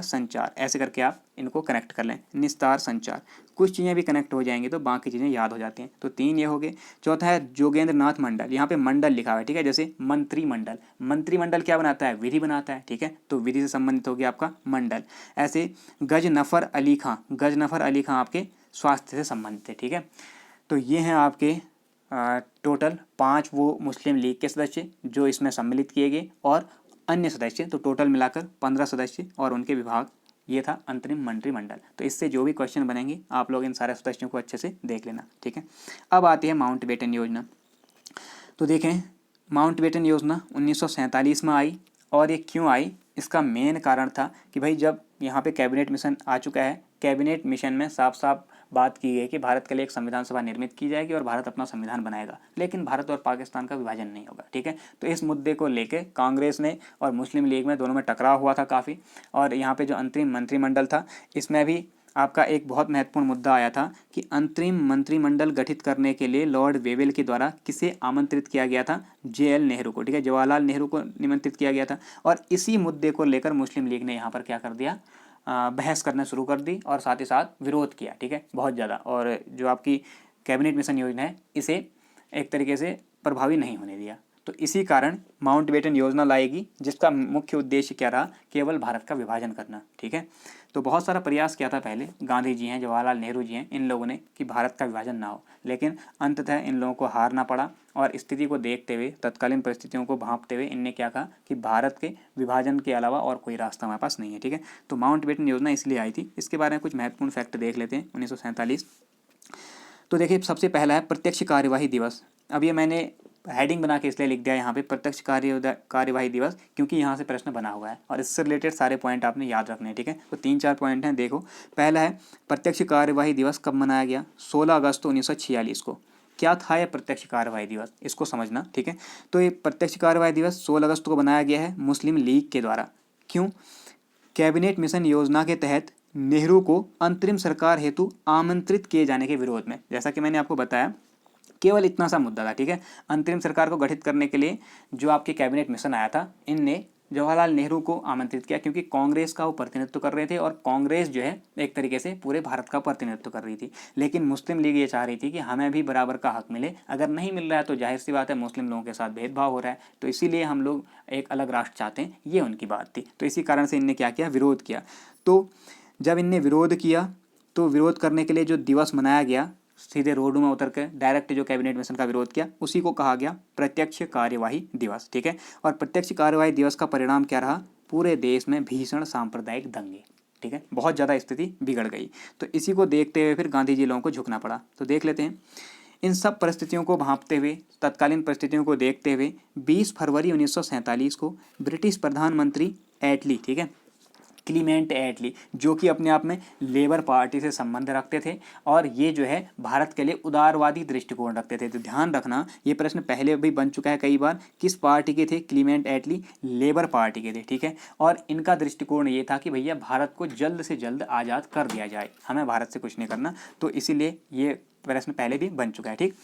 संचार, ऐसे करके आप इनको कनेक्ट कर लें, निस्तार संचार। कुछ चीज़ें भी कनेक्ट हो जाएंगी तो बाकी चीज़ें याद हो जाती हैं। तो 3 ये हो गए। चौथा है जोगेंद्र नाथ मंडल, यहाँ पे मंडल लिखा हुआ है, ठीक है, जैसे मंत्रिमंडल, मंत्रिमंडल क्या बनाता है, विधि बनाता है, ठीक है, तो विधि से संबंधित हो गया आपका मंडल। ऐसे गजनफर अली खां, गजनफर अली खां आपके स्वास्थ्य से संबंधित है, ठीक है। तो ये हैं आपके टोटल 5 वो मुस्लिम लीग के सदस्य जो इसमें सम्मिलित किए गए और अन्य सदस्य, तो टोटल मिलाकर 15 सदस्य और उनके विभाग। ये था अंतरिम मंत्रिमंडल। तो इससे जो भी क्वेश्चन बनेंगे आप लोग इन सारे सदस्यों को अच्छे से देख लेना, ठीक है। अब आती है माउंटबेटन योजना। तो देखें, माउंटबेटन योजना 1947 में आई, और ये क्यों आई, इसका मेन कारण था कि भाई जब यहाँ पे कैबिनेट मिशन आ चुका है, कैबिनेट मिशन में साफ साफ बात की गई कि भारत के लिए एक संविधान सभा निर्मित की जाएगी और भारत अपना संविधान बनाएगा, लेकिन भारत और पाकिस्तान का विभाजन नहीं होगा, ठीक है। तो इस मुद्दे को लेके कांग्रेस ने और मुस्लिम लीग में दोनों में टकराव हुआ था काफ़ी, और यहाँ पे जो अंतरिम मंत्रिमंडल था इसमें भी आपका एक बहुत महत्वपूर्ण मुद्दा आया था कि अंतरिम मंत्रिमंडल गठित करने के लिए लॉर्ड वेवेल के द्वारा किसे आमंत्रित किया गया था, JL नेहरू को, ठीक है, जवाहरलाल नेहरू को निमंत्रित किया गया था। और इसी मुद्दे को लेकर मुस्लिम लीग ने यहाँ पर क्या कर दिया, बहस करना शुरू कर दी और साथ ही साथ विरोध किया, ठीक है, बहुत ज़्यादा। और जो आपकी कैबिनेट मिशन योजना है इसे एक तरीके से प्रभावी नहीं होने दिया। तो इसी कारण माउंटबेटन योजना लाएगी, जिसका मुख्य उद्देश्य क्या रहा, केवल भारत का विभाजन करना, ठीक है। तो बहुत सारा प्रयास किया था पहले, गांधी जी हैं, जवाहरलाल नेहरू जी हैं, इन लोगों ने कि भारत का विभाजन ना हो, लेकिन अंततः इन लोगों को हारना पड़ा। और स्थिति को देखते हुए, तत्कालीन परिस्थितियों को भांपते हुए इनने क्या कहा कि भारत के विभाजन के अलावा और कोई रास्ता हमारे पास नहीं है, ठीक है। तो माउंटबेटन योजना इसलिए आई थी। इसके बारे में कुछ महत्वपूर्ण फैक्ट देख लेते हैं। 1947, तो देखिए सबसे पहला है प्रत्यक्ष कार्यवाही दिवस। अब ये मैंने हेडिंग बना के इसलिए लिख दिया यहाँ पे प्रत्यक्ष कार्यवाही दिवस, क्योंकि यहाँ से प्रश्न बना हुआ है और इससे रिलेटेड सारे पॉइंट आपने याद रखने हैं, ठीक है। तो 3-4 पॉइंट हैं, देखो। पहला है प्रत्यक्ष कार्यवाही दिवस कब मनाया गया, 16 अगस्त 1946 को। क्या था यह प्रत्यक्ष कार्यवाही दिवस, इसको समझना, ठीक है। तो ये प्रत्यक्ष कार्यवाही दिवस 16 अगस्त को बनाया गया है मुस्लिम लीग के द्वारा। क्यों, कैबिनेट मिशन योजना के तहत नेहरू को अंतरिम सरकार हेतु आमंत्रित किए जाने के विरोध में, जैसा कि मैंने आपको बताया, केवल इतना सा मुद्दा था, ठीक है। अंतरिम सरकार को गठित करने के लिए जो आपके कैबिनेट मिशन आया था, इनने जवाहरलाल नेहरू को आमंत्रित किया, क्योंकि कांग्रेस का वो प्रतिनिधित्व कर रहे थे और कांग्रेस जो है एक तरीके से पूरे भारत का प्रतिनिधित्व कर रही थी। लेकिन मुस्लिम लीग ये चाह रही थी कि हमें भी बराबर का हक मिले, अगर नहीं मिल रहा है तो जाहिर सी बात है मुस्लिम लोगों के साथ भेदभाव हो रहा है, तो इसीलिए हम लोग एक अलग राष्ट्र चाहते हैं, ये उनकी बात थी। तो इसी कारण से इनने क्या किया, विरोध किया। तो जब इनने विरोध किया तो विरोध करने के लिए जो दिवस मनाया गया, सीधे रोड में उतर के डायरेक्ट जो कैबिनेट मिशन का विरोध किया, उसी को कहा गया प्रत्यक्ष कार्यवाही दिवस, ठीक है। और प्रत्यक्ष कार्यवाही दिवस का परिणाम क्या रहा, पूरे देश में भीषण सांप्रदायिक दंगे, ठीक है, बहुत ज़्यादा स्थिति बिगड़ गई। तो इसी को देखते हुए फिर गांधी जी लोगों को झुकना पड़ा। तो देख लेते हैं, इन सब परिस्थितियों को भांपते हुए, तत्कालीन परिस्थितियों को देखते हुए 20 फरवरी 1947 को ब्रिटिश प्रधानमंत्री एटली, ठीक है, क्लीमेंट एटली, जो कि अपने आप में लेबर पार्टी से संबंध रखते थे और ये जो है भारत के लिए उदारवादी दृष्टिकोण रखते थे। तो ध्यान रखना, ये प्रश्न पहले भी बन चुका है कई बार, किस पार्टी के थे क्लीमेंट एटली, लेबर पार्टी के थे, ठीक है। और इनका दृष्टिकोण ये था कि भैया भारत को जल्द से जल्द आज़ाद कर दिया जाए, हमें भारत से कुछ नहीं करना। तो इसीलिए ये प्रश्न पहले भी बन चुका है, ठीक।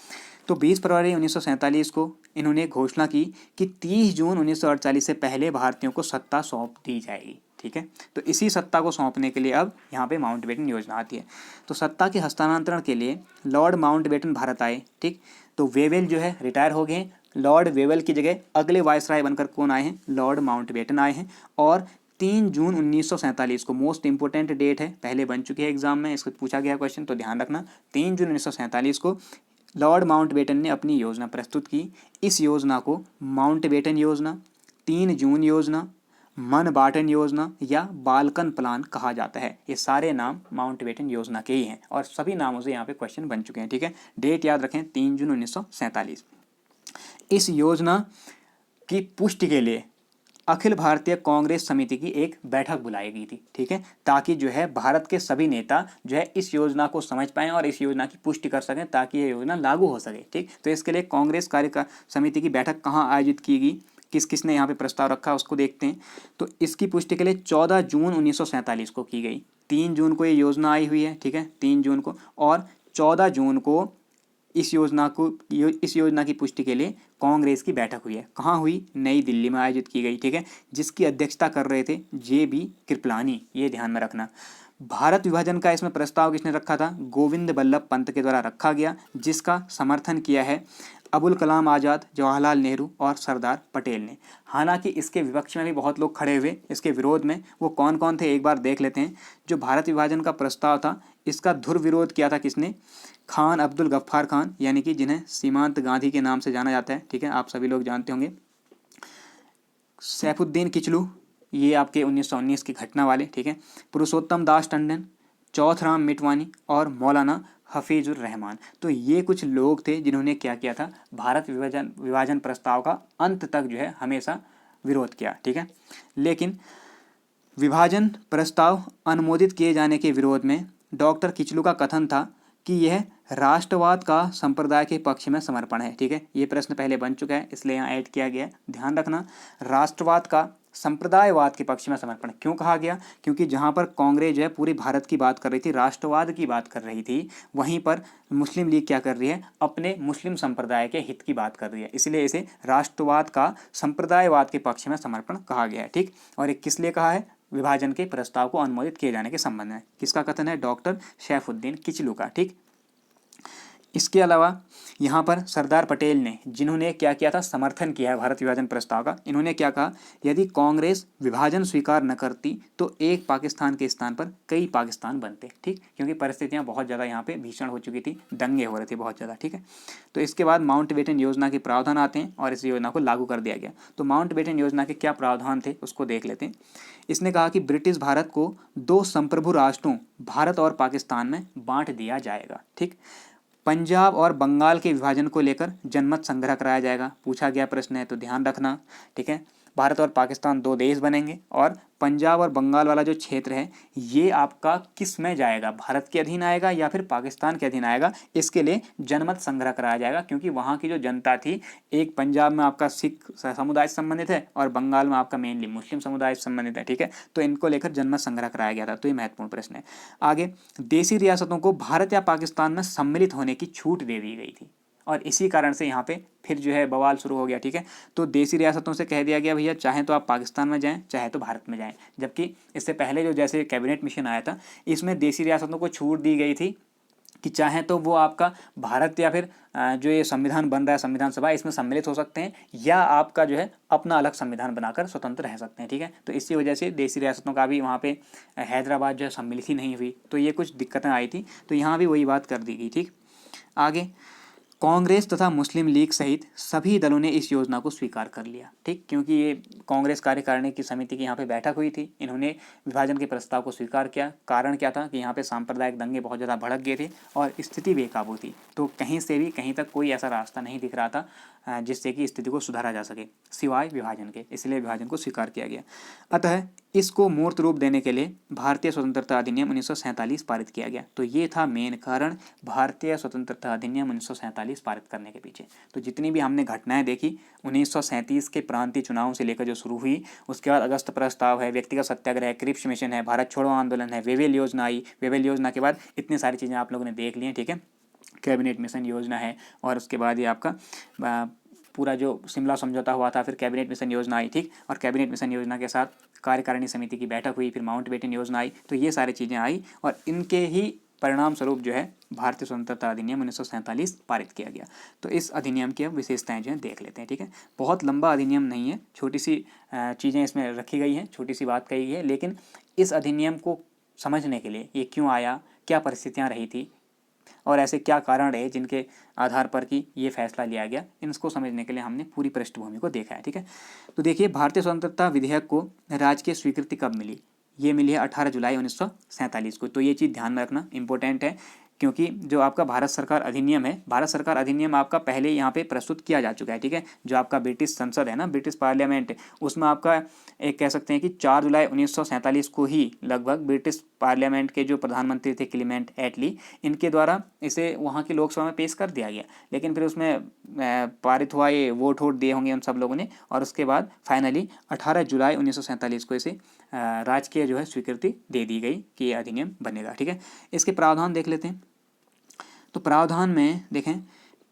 तो 20 फरवरी 1947 को इन्होंने घोषणा की कि 30 जून 1948 से पहले भारतीयों को सत्ता सौंप दी जाएगी, ठीक है। तो इसी सत्ता को सौंपने के लिए अब यहाँ पे माउंटबेटन योजना आती है। तो सत्ता के हस्तांतरण के लिए लॉर्ड माउंटबेटन भारत आए, ठीक। तो वेवेल जो है रिटायर हो गए, लॉर्ड वेवेल की जगह अगले वायसराय बनकर कौन आए हैं, लॉर्ड माउंटबेटन आए हैं। और 3 जून 1947 को, मोस्ट इंपोर्टेंट डेट है, पहले बन चुकी है एग्जाम में, इसको पूछा गया क्वेश्चन, तो ध्यान रखना, 3 जून 1947 को लॉर्ड माउंटबेटन ने अपनी योजना प्रस्तुत की। इस योजना को माउंटबेटन योजना, 3 जून योजना, मनबाटन योजना या बाल्कन प्लान कहा जाता है। ये सारे नाम माउंटबेटन योजना के ही हैं और सभी नामों से यहाँ पे क्वेश्चन बन चुके हैं, ठीक है। डेट याद रखें, 3 जून 1947। इस योजना की पुष्टि के लिए अखिल भारतीय कांग्रेस समिति की एक बैठक बुलाई गई थी, ठीक है, ताकि जो है भारत के सभी नेता जो है इस योजना को समझ पाएं और इस योजना की पुष्टि कर सकें, ताकि ये योजना लागू हो सके, ठीक। तो इसके लिए कांग्रेस समिति की बैठक कहाँ आयोजित की गई, किस किस ने यहाँ पे प्रस्ताव रखा, उसको देखते हैं। तो इसकी पुष्टि के लिए 14 जून 1947 को की गई। 3 जून को ये योजना आई हुई है, ठीक है, 3 जून को, और 14 जून को इस योजना की पुष्टि के लिए कांग्रेस की बैठक हुई है। कहाँ हुई? नई दिल्ली में आयोजित की गई, ठीक है, जिसकी अध्यक्षता कर रहे थे JB कृपलानी, ये ध्यान में रखना। भारत विभाजन का इसमें प्रस्ताव किसने रखा था? गोविंद बल्लभ पंत के द्वारा रखा गया, जिसका समर्थन किया है अबुल कलाम आज़ाद, जवाहरलाल नेहरू और सरदार पटेल ने। हालांकि इसके विपक्ष में भी बहुत लोग खड़े हुए इसके विरोध में। वो कौन कौन थे एक बार देख लेते हैं। जो भारत विभाजन का प्रस्ताव था, इसका धुर विरोध किया था किसने? खान अब्दुल गफ्फार खान, यानी कि जिन्हें सीमांत गांधी के नाम से जाना जाता है, ठीक है, आप सभी लोग जानते होंगे। सैफुद्दीन किचलू, ये आपके 1919 की घटना वाले, ठीक है। पुरुषोत्तम दास टंडन, चौथराम मिटवानी और मौलाना हफीजुर रहमान। तो ये कुछ लोग थे जिन्होंने क्या किया था? भारत विभाजन प्रस्ताव का अंत तक जो है हमेशा विरोध किया, ठीक है। लेकिन विभाजन प्रस्ताव अनुमोदित किए जाने के विरोध में डॉक्टर किचलू का कथन था कि यह राष्ट्रवाद का संप्रदाय के पक्ष में समर्पण है, ठीक है। ये प्रश्न पहले बन चुका है, इसलिए यहाँ ऐड किया गया है, ध्यान रखना। राष्ट्रवाद का संप्रदायवाद के पक्ष में समर्पण क्यों कहा गया? क्योंकि जहाँ पर कांग्रेस जो है पूरी भारत की बात कर रही थी, राष्ट्रवाद की बात कर रही थी, वहीं पर मुस्लिम लीग क्या कर रही है? अपने मुस्लिम संप्रदाय के हित की बात कर रही है, इसलिए इसे राष्ट्रवाद का संप्रदायवाद के पक्ष में समर्पण कहा गया है, ठीक। और एक किस लिए कहा है? विभाजन के प्रस्ताव को अनुमोदित किए जाने के संबंध में। किसका कथन है? डॉक्टर सैफुद्दीन किचलू का, ठीक। इसके अलावा यहाँ पर सरदार पटेल ने, जिन्होंने क्या किया था? समर्थन किया है भारत विभाजन प्रस्ताव का। इन्होंने क्या कहा? यदि कांग्रेस विभाजन स्वीकार न करती तो एक पाकिस्तान के स्थान पर कई पाकिस्तान बनते, ठीक, क्योंकि परिस्थितियाँ बहुत ज़्यादा यहाँ पे भीषण हो चुकी थी, दंगे हो रहे थे बहुत ज़्यादा, ठीक है। तो इसके बाद माउंटबेटन योजना के प्रावधान आते हैं और इस योजना को लागू कर दिया गया। तो माउंटबेटन योजना के क्या प्रावधान थे उसको देख लेते हैं। इसने कहा कि ब्रिटिश भारत को 2 संप्रभु राष्ट्रों भारत और पाकिस्तान में बांट दिया जाएगा, ठीक। पंजाब और बंगाल के विभाजन को लेकर जनमत संग्रह कराया जाएगा। पूछा गया प्रश्न है तो ध्यान रखना, ठीक है। भारत और पाकिस्तान 2 देश बनेंगे और पंजाब और बंगाल वाला जो क्षेत्र है ये आपका किस में जाएगा? भारत के अधीन आएगा या फिर पाकिस्तान के अधीन आएगा? इसके लिए जनमत संग्रह कराया जाएगा, क्योंकि वहाँ की जो जनता थी, एक पंजाब में आपका सिख समुदाय से संबंधित है और बंगाल में आपका मेनली मुस्लिम समुदाय से संबंधित है, ठीक है। तो इनको लेकर जनमत संग्रह कराया गया था। तो ये महत्वपूर्ण प्रश्न है। आगे, देशी रियासतों को भारत या पाकिस्तान में सम्मिलित होने की छूट दे दी गई थी और इसी कारण से यहाँ पे फिर जो है बवाल शुरू हो गया, ठीक है। तो देशी रियासतों से कह दिया गया भैया चाहे तो आप पाकिस्तान में जाएं चाहे तो भारत में जाएं, जबकि इससे पहले जो जैसे कैबिनेट मिशन आया था इसमें देशी रियासतों को छूट दी गई थी कि चाहे तो वो आपका भारत या फिर जो ये संविधान बन रहा है संविधान सभा, इसमें सम्मिलित हो सकते हैं, या आपका जो है अपना अलग संविधान बनाकर स्वतंत्र रह सकते हैं, ठीक है। तो इसी वजह से देशी रियासतों का भी वहाँ पे हैदराबाद जो है सम्मिलित ही नहीं हुई, तो ये कुछ दिक्कतें आई थी। तो यहाँ भी वही बात कर दी गई, ठीक। आगे, कांग्रेस तथा मुस्लिम लीग सहित सभी दलों ने इस योजना को स्वीकार कर लिया, ठीक, क्योंकि ये कांग्रेस कार्यकारिणी की समिति की यहाँ पे बैठक हुई थी, इन्होंने विभाजन के प्रस्ताव को स्वीकार किया। कारण क्या था कि यहाँ पे सांप्रदायिक दंगे बहुत ज़्यादा भड़क गए थे और स्थिति बेकाबू थी, तो कहीं से भी कहीं तक कोई ऐसा रास्ता नहीं दिख रहा था जिससे कि स्थिति को सुधारा जा सके सिवाय विभाजन के, इसलिए विभाजन को स्वीकार किया गया। अतः इसको मूर्त रूप देने के लिए भारतीय स्वतंत्रता अधिनियम 1947 पारित किया गया। तो ये था मेन कारण भारतीय स्वतंत्रता अधिनियम 1947 पारित करने के पीछे। तो जितनी भी हमने घटनाएं देखी 1937 के प्रांतीय चुनाव से लेकर जो शुरू हुई, उसके बाद अगस्त प्रस्ताव है, व्यक्तिगत सत्याग्रह है, क्रिप्स मिशन है, भारत छोड़ो आंदोलन है, वेवेल योजना आई, वेवेल योजना के बाद इतनी सारी चीज़ें आप लोगों ने देख ली हैं, ठीक है। कैबिनेट मिशन योजना है और उसके बाद ये आपका पूरा जो शिमला समझौता हुआ था, फिर कैबिनेट मिशन योजना आई, ठीक। और कैबिनेट मिशन योजना के साथ कार्यकारिणी समिति की बैठक हुई, फिर माउंटबेटन योजना आई, तो ये सारी चीज़ें आई और इनके ही परिणाम स्वरूप जो है भारतीय स्वतंत्रता अधिनियम 1947 पारित किया गया। तो इस अधिनियम की अब विशेषताएं जो है देख लेते हैं, ठीक है। बहुत लंबा अधिनियम नहीं है, छोटी सी चीज़ें इसमें रखी गई हैं, छोटी सी बात कही गई है, लेकिन इस अधिनियम को समझने के लिए ये क्यों आया, क्या परिस्थितियाँ रही थी और ऐसे क्या कारण रहे जिनके आधार पर कि ये फैसला लिया गया, इनको समझने के लिए हमने पूरी पृष्ठभूमि को देखा है, ठीक है। तो देखिए, भारतीय स्वतंत्रता विधेयक को राजकीय स्वीकृति कब मिली? ये मिली है 18 जुलाई 1947 को। तो ये चीज़ ध्यान में रखना इंपॉर्टेंट है, क्योंकि जो आपका भारत सरकार अधिनियम है, भारत सरकार अधिनियम आपका पहले यहाँ पे प्रस्तुत किया जा चुका है, ठीक है। जो आपका ब्रिटिश संसद है ना, ब्रिटिश पार्लियामेंट, उसमें आपका एक कह सकते हैं कि 4 जुलाई 1947 को ही लगभग ब्रिटिश पार्लियामेंट के जो प्रधानमंत्री थे क्लीमेंट एटली, इनके द्वारा इसे वहाँ की लोकसभा में पेश कर दिया गया। लेकिन फिर उसमें पारित हुआ, ये वोट दिए होंगे उन सब लोगों ने, और उसके बाद फाइनली 18 जुलाई 1947 को इसे राजकीय जो है स्वीकृति दे दी गई कि ये अधिनियम बनेगा, ठीक है। इसके प्रावधान देख लेते हैं। तो प्रावधान में देखें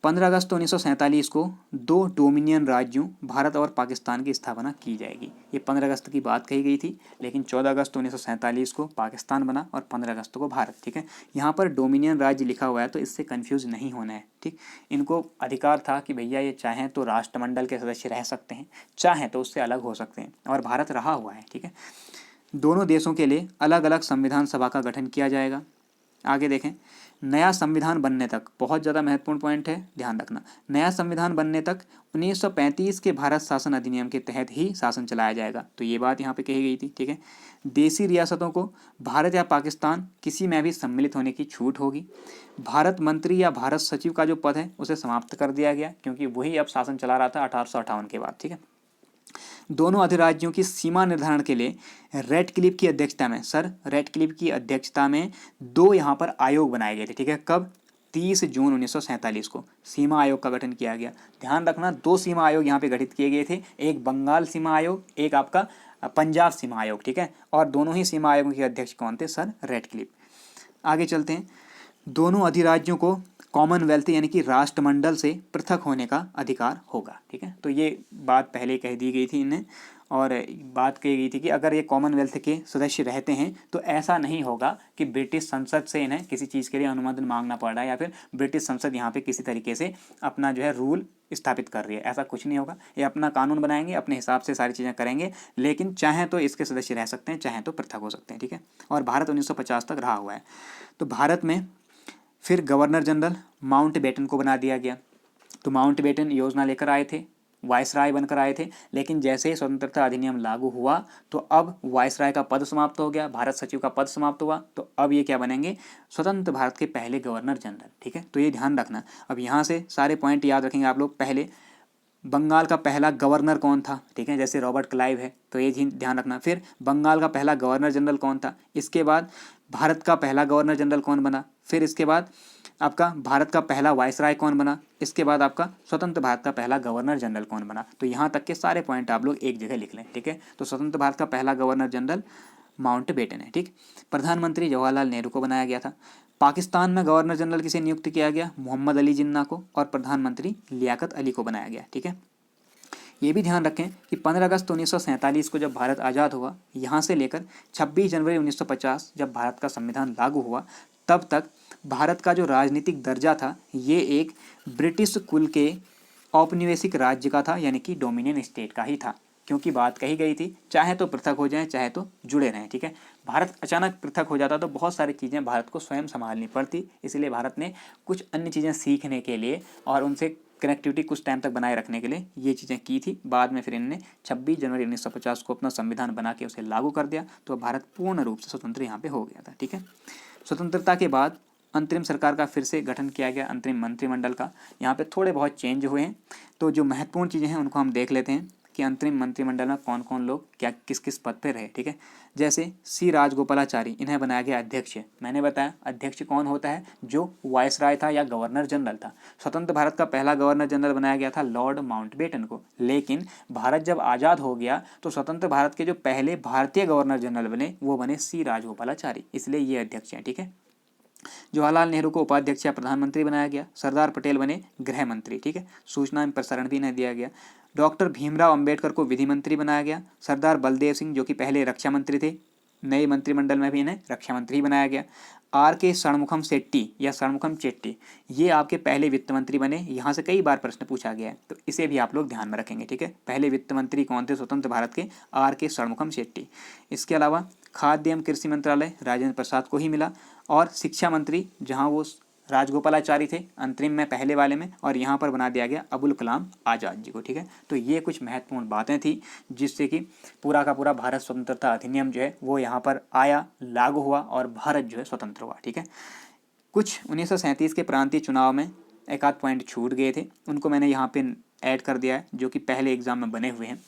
15 अगस्त 1947 को 2 डोमिनियन राज्यों भारत और पाकिस्तान की स्थापना की जाएगी। ये 15 अगस्त की बात कही गई थी, लेकिन 14 अगस्त 1947 को पाकिस्तान बना और 15 अगस्त को भारत। ठीक है, यहाँ पर डोमिनियन राज्य लिखा हुआ है तो इससे कंफ्यूज नहीं होना है। ठीक, इनको अधिकार था कि भैया ये चाहें तो राष्ट्रमंडल के सदस्य रह सकते हैं, चाहें तो उससे अलग हो सकते हैं, और भारत रहा हुआ है। ठीक है, दोनों देशों के लिए अलग अलग संविधान सभा का गठन किया जाएगा। आगे देखें, नया संविधान बनने तक, बहुत ज़्यादा महत्वपूर्ण पॉइंट है, ध्यान रखना, नया संविधान बनने तक 1935 के भारत शासन अधिनियम के तहत ही शासन चलाया जाएगा। तो ये बात यहाँ पे कही गई थी। ठीक है, देशी रियासतों को भारत या पाकिस्तान किसी में भी सम्मिलित होने की छूट होगी। भारत मंत्री या भारत सचिव का जो पद है उसे समाप्त कर दिया गया, क्योंकि वही अब शासन चला रहा था 1858 के बाद। ठीक है, दोनों अधिराज्यों की सीमा निर्धारण के लिए रेडक्लिफ की अध्यक्षता में, सर रेडक्लिफ की अध्यक्षता में 2 यहाँ पर आयोग बनाए गए थे। ठीक है, कब? 30 जून 1947 को सीमा आयोग का गठन किया गया। ध्यान रखना, 2 सीमा आयोग यहाँ पे गठित किए गए थे, एक बंगाल सीमा आयोग, एक आपका पंजाब सीमा आयोग। ठीक है, और दोनों ही सीमा आयोगों के अध्यक्ष कौन थे? Sir Radcliffe. आगे चलते हैं, दोनों अधिराज्यों को कॉमनवेल्थ यानी कि राष्ट्रमंडल से पृथक होने का अधिकार होगा। ठीक है, तो ये बात पहले कह दी गई थी इन्हें, और बात कही गई थी कि अगर ये कॉमनवेल्थ के सदस्य रहते हैं तो ऐसा नहीं होगा कि ब्रिटिश संसद से इन्हें किसी चीज़ के लिए अनुमोदन मांगना पड़ रहा है, या फिर ब्रिटिश संसद यहाँ पे किसी तरीके से अपना जो है रूल स्थापित कर रही है। ऐसा कुछ नहीं होगा, ये अपना कानून बनाएंगे, अपने हिसाब से सारी चीज़ें करेंगे, लेकिन चाहें तो इसके सदस्य रह सकते हैं, चाहें तो पृथक हो सकते हैं। ठीक है, और भारत 1950 तक रहा हुआ है। तो भारत में फिर गवर्नर जनरल माउंटबेटन को बना दिया गया। तो माउंटबेटन योजना लेकर आए थे, वायसराय बनकर आए थे, लेकिन जैसे ही स्वतंत्रता अधिनियम लागू हुआ तो अब वायसराय का पद समाप्त हो गया, भारत सचिव का पद समाप्त हुआ, तो अब ये क्या बनेंगे? स्वतंत्र भारत के पहले गवर्नर जनरल। ठीक है, तो ये ध्यान रखना। अब यहाँ से सारे पॉइंट याद रखेंगे आप लोग। पहले बंगाल का पहला गवर्नर कौन था? ठीक है, जैसे रॉबर्ट क्लाइव है, तो ये ध्यान रखना। फिर बंगाल का पहला गवर्नर जनरल कौन था? इसके बाद भारत का पहला गवर्नर जनरल कौन बना? फिर इसके बाद आपका भारत का पहला वायसराय कौन बना? इसके बाद आपका स्वतंत्र भारत का पहला गवर्नर जनरल कौन बना? तो यहाँ तक के सारे पॉइंट आप लोग एक जगह लिख लें। ठीक है, तो स्वतंत्र भारत का पहला गवर्नर जनरल माउंटबेटन है। ठीक, प्रधानमंत्री जवाहरलाल नेहरू को बनाया गया था। पाकिस्तान में गवर्नर जनरल किसे नियुक्त किया गया? मोहम्मद अली जिन्ना को, और प्रधानमंत्री लियाकत अली को बनाया गया। ठीक है, ये भी ध्यान रखें कि 15 अगस्त 1947 को जब भारत आज़ाद हुआ, यहाँ से लेकर 26 जनवरी 1950 जब भारत का संविधान लागू हुआ, तब तक भारत का जो राजनीतिक दर्जा था ये एक ब्रिटिश कुल के औपनिवेशिक राज्य का था, यानी कि डोमिनियन स्टेट का ही था, क्योंकि बात कही गई थी चाहे तो पृथक हो जाएं, चाहे तो जुड़े रहें। ठीक है, भारत अचानक पृथक हो जाता तो बहुत सारी चीज़ें भारत को स्वयं संभालनी पड़ती, इसलिए भारत ने कुछ अन्य चीज़ें सीखने के लिए और उनसे कनेक्टिविटी कुछ टाइम तक बनाए रखने के लिए ये चीज़ें की थी। बाद में फिर इन्होंने 26 जनवरी 1950 को अपना संविधान बना के उसे लागू कर दिया, तो भारत पूर्ण रूप से स्वतंत्र यहाँ पे हो गया था। ठीक है, स्वतंत्रता के बाद अंतरिम सरकार का फिर से गठन किया गया, अंतरिम मंत्रिमंडल का। यहाँ पे थोड़े बहुत चेंज हुए हैं, तो जो महत्वपूर्ण चीज़ें हैं उनको हम देख लेते हैं कि अंतरिम मंत्रिमंडल में कौन कौन लोग क्या किस किस पद पे रहे। ठीक है, जैसे सी राजगोपालाचारी, इन्हें बनाया गया अध्यक्ष। मैंने बताया अध्यक्ष कौन होता है? जो वायसराय था या गवर्नर जनरल था। स्वतंत्र भारत का पहला गवर्नर जनरल बनाया गया था लॉर्ड माउंटबेटन को, लेकिन भारत जब आज़ाद हो गया तो स्वतंत्र भारत के जो पहले भारतीय गवर्नर जनरल बने वो बने सी राजगोपालाचारी, इसलिए ये अध्यक्ष हैं। ठीक है, जवाहरलाल नेहरू को उपाध्यक्ष या प्रधानमंत्री बनाया गया। सरदार पटेल बने गृह मंत्री। ठीक है, सूचना एवं प्रसारण भी इन्हें दिया गया। डॉक्टर भीमराव अंबेडकर को विधि मंत्री बनाया गया। सरदार बलदेव सिंह जो कि पहले रक्षा मंत्री थे, नए मंत्रिमंडल में भी इन्हें रक्षा मंत्री बनाया गया। आर के षणमुखम शेट्टी या षणमुखम चेट्टी, ये आपके पहले वित्त मंत्री बने। यहाँ से कई बार प्रश्न पूछा गया है, तो इसे भी आप लोग ध्यान में रखेंगे। ठीक है, पहले वित्त मंत्री कौन थे स्वतंत्र भारत के? आर के षणमुखम शेट्टी। इसके अलावा खाद्य एवं कृषि मंत्रालय राजेंद्र प्रसाद को ही मिला, और शिक्षा मंत्री जहाँ वो राजगोपालाचारी थे अंतरिम में पहले वाले में, और यहाँ पर बना दिया गया अबुल कलाम आज़ाद जी को। ठीक है, तो ये कुछ महत्वपूर्ण बातें थी जिससे कि पूरा का पूरा भारत स्वतंत्रता अधिनियम जो है वो यहाँ पर आया, लागू हुआ और भारत जो है स्वतंत्र हुआ। ठीक है, कुछ 1937 के प्रांतीय चुनाव में एक आध पॉइंट छूट गए थे, उनको मैंने यहाँ पे ऐड कर दिया है जो कि पहले एग्जाम में बने हुए हैं।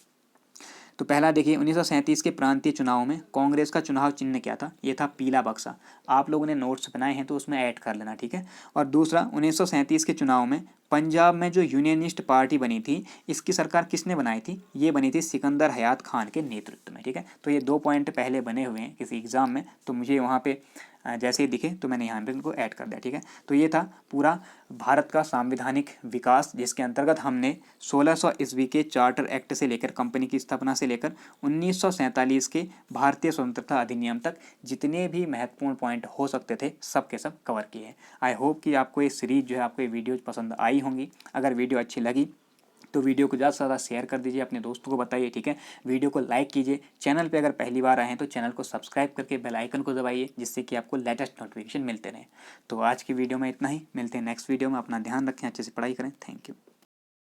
तो पहला देखिए, 1937 के प्रांतीय चुनाव में कांग्रेस का चुनाव चिन्ह क्या था? ये था पीला बक्सा। आप लोगों ने नोट्स बनाए हैं तो उसमें ऐड कर लेना। ठीक है, और दूसरा 1937 के चुनाव में पंजाब में जो यूनियनिस्ट पार्टी बनी थी, इसकी सरकार किसने बनाई थी? ये बनी थी सिकंदर हयात खान के नेतृत्व में। ठीक है, तो ये 2 पॉइंट पहले बने हुए हैं किसी एग्जाम में, तो मुझे वहाँ पे जैसे ही दिखे तो मैंने यहाँ पे इनको ऐड कर दिया। ठीक है, तो ये था पूरा भारत का संवैधानिक विकास, जिसके अंतर्गत हमने 1600 ईस्वी के चार्टर एक्ट से लेकर कंपनी की स्थापना से लेकर 1947 के भारतीय स्वतंत्रता अधिनियम तक जितने भी महत्वपूर्ण पॉइंट हो सकते थे सब के सब कवर किए हैं। आई होप कि आपको ये सीरीज जो है, आपको ये वीडियोज पसंद आई होंगी। अगर वीडियो अच्छी लगी तो वीडियो को ज़्यादा से ज़्यादा शेयर कर दीजिए, अपने दोस्तों को बताइए। ठीक है, वीडियो को लाइक कीजिए, चैनल पे अगर पहली बार आए हैं तो चैनल को सब्सक्राइब करके बेल आइकन को दबाइए, जिससे कि आपको लेटेस्ट नोटिफिकेशन मिलते रहें। तो आज की वीडियो में इतना ही, मिलते हैं नेक्स्ट वीडियो में। अपना ध्यान रखें, अच्छे से पढ़ाई करें। Thank you.